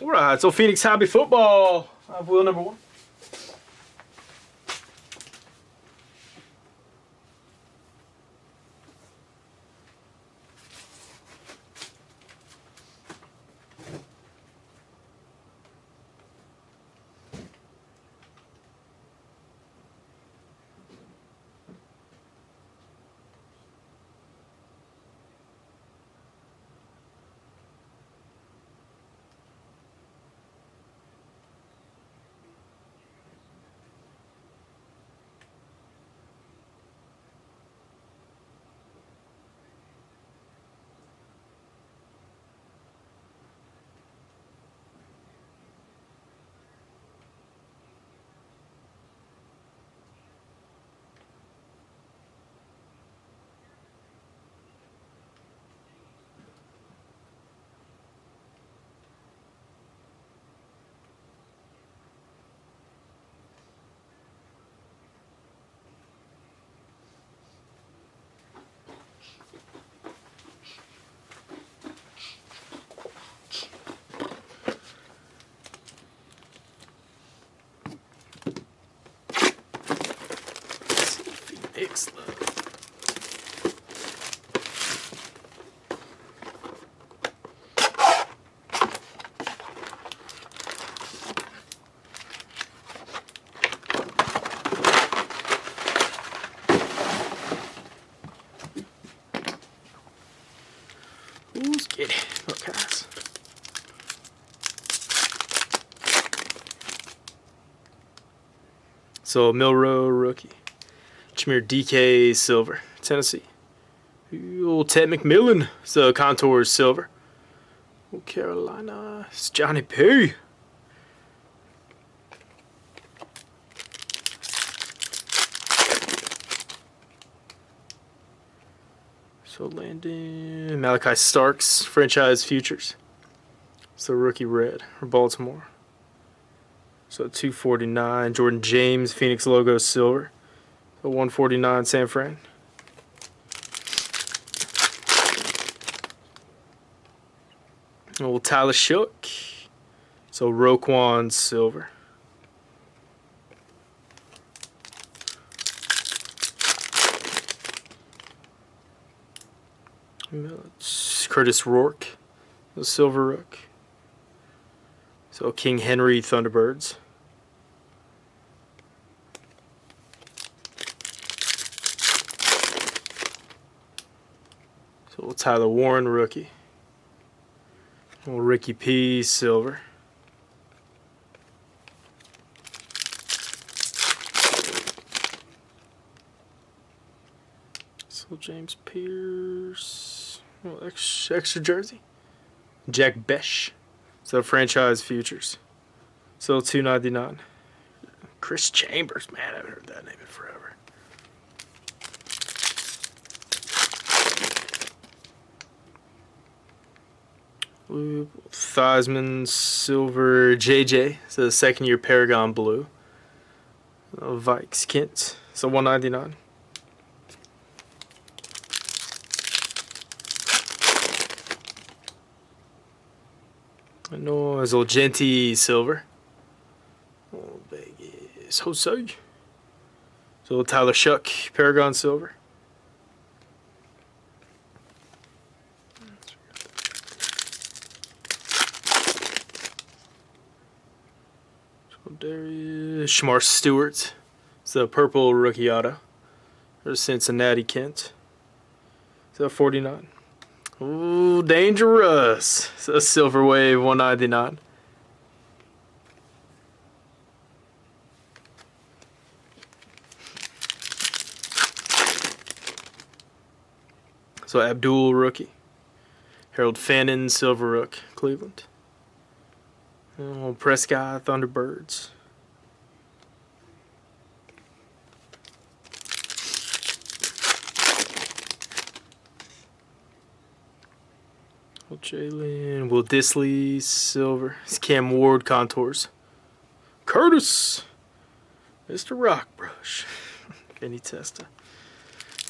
All right, so Phoenix Hobby Football. Wheel number 1. Excellent. Who's getting it? Guys. So Milrow rookie. Jameer DK silver. Tennessee. Old Ted McMillan. So Contours silver. Old Carolina. It's Johnny P. So Landon. Malachi Starks. Franchise futures. So rookie red for Baltimore. So 249. Jordan James. Phoenix logo silver. So 149 San Fran. Old Tyler Shook. So Roquan silver. It's Curtis Rourke. The silver rook. So King Henry Thunderbirds. So Tyler Warren rookie. Well, Ricky P silver. So James Pierce. Well, extra jersey. Jack Besh. So franchise futures. So 299. Chris Chambers, man, I haven't heard that name in forever. Theismann silver JJ. So second year Paragon blue. Vikes Kent. So 199. No, it's Genti silver. Oh, Vegas Jose. So Tyler Shuck Paragon silver. So Darius Shamar Stewart. It's the purple rookie auto. There's Cincinnati Kent. So 49. Ooh, dangerous. So silver wave 199. So Abdul rookie. Harold Fannin silver rook Cleveland. Oh, Prescott Thunderbirds. Well, Jalen, Will Disley, silver. It's Cam Ward, contours. Curtis, Mr. Rockbrush. Vinny Testa.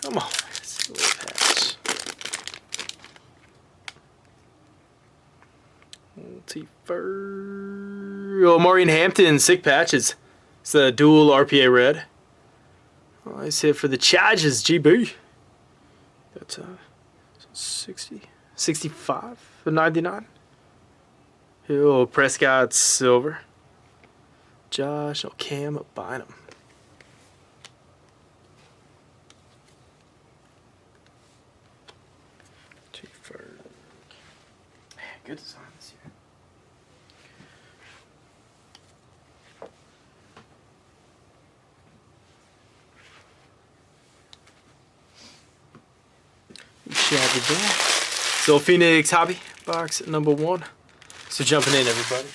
Come on, it's a little patch. Oh, Maureen Hampton, sick patches. It's a dual RPA red. Nice hit for the Chargers, GB. That's 60, 65 for 99. Oh, Prescott silver. Josh, Cam Bynum. Man, good design this year. So Phoenix Hobby box number 1. So jumping in, everybody.